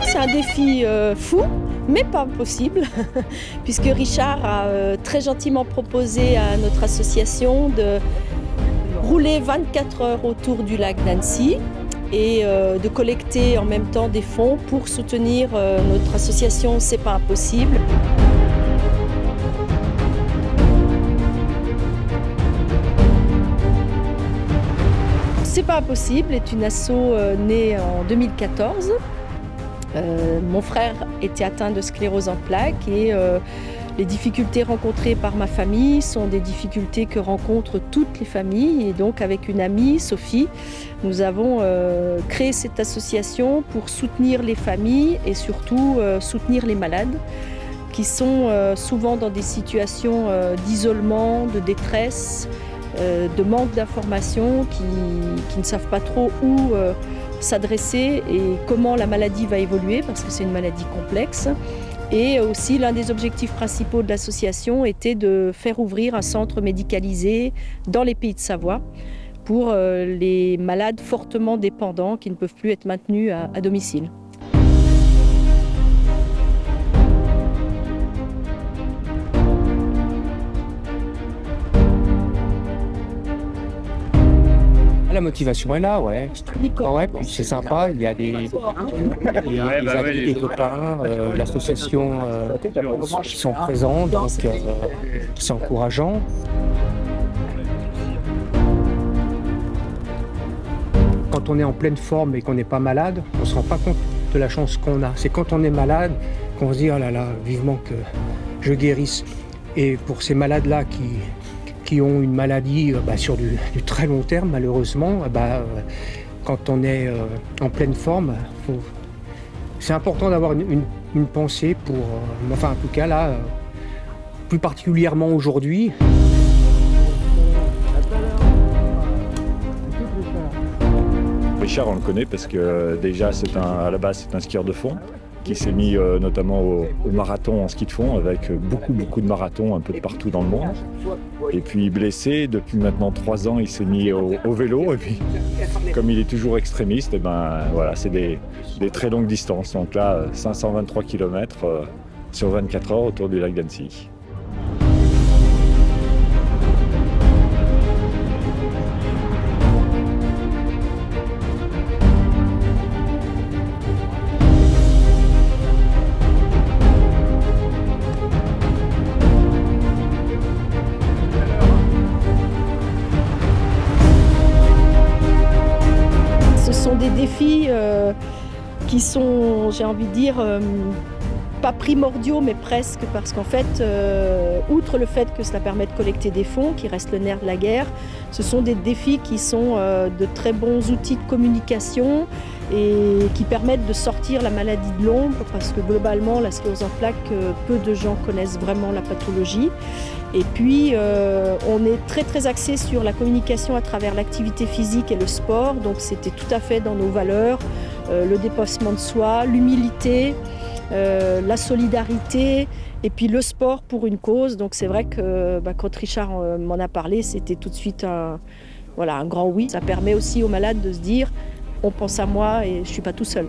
C'est un défi fou, mais pas impossible, puisque Richard a très gentiment proposé à notre association de rouler 24 heures autour du lac d'Annecy et de collecter en même temps des fonds pour soutenir notre association C'est pas impossible. C'est pas impossible est une asso née en 2014. Mon frère était atteint de sclérose en plaques et les difficultés rencontrées par ma famille sont des difficultés que rencontrent toutes les familles. Et donc avec une amie, Sophie, nous avons créé cette association pour soutenir les familles et surtout soutenir les malades qui sont souvent dans des situations d'isolement, de détresse, de manque d'informations, qui ne savent pas trop où s'adresser et comment la maladie va évoluer, parce que c'est une maladie complexe. Et aussi, l'un des objectifs principaux de l'association était de faire ouvrir un centre médicalisé dans les Pays de Savoie pour les malades fortement dépendants qui ne peuvent plus être maintenus à domicile. La motivation est là, ouais. Ouais, puis c'est sympa, il y a des amis, des copains, l'association qui sont présents, donc c'est encourageant. Quand on est en pleine forme et qu'on n'est pas malade, on ne se rend pas compte de la chance qu'on a. C'est quand on est malade qu'on se dit « oh là là, vivement que je guérisse ». Et pour ces malades-là qui ont une maladie sur du très long terme, malheureusement, quand on est en pleine forme, c'est important d'avoir une pensée pour, enfin en tout cas là, plus particulièrement aujourd'hui. Richard, on le connaît parce que déjà à la base c'est un skieur de fond qui s'est mis notamment au marathon en ski de fond avec beaucoup de marathons un peu de partout dans le monde. Et puis blessé, depuis maintenant 3 ans, il s'est mis au vélo et puis comme il est toujours extrémiste, voilà, c'est des très longues distances. Donc là, 523 km sur 24 heures autour du lac d'Annecy. Ce sont des défis qui sont, j'ai envie de dire, pas primordiaux, mais presque, parce qu'en fait, outre le fait que cela permet de collecter des fonds, qui reste le nerf de la guerre, ce sont des défis qui sont de très bons outils de communication et qui permettent de sortir la maladie de l'ombre, parce que globalement, la sclérose en plaques, peu de gens connaissent vraiment la pathologie. Et puis, on est très axé sur la communication à travers l'activité physique et le sport, donc c'était tout à fait dans nos valeurs, le dépassement de soi, l'humilité, la solidarité et puis le sport pour une cause. Donc c'est vrai que quand Richard m'en a parlé, c'était tout de suite un grand oui. Ça permet aussi aux malades de se dire on pense à moi et je ne suis pas tout seul.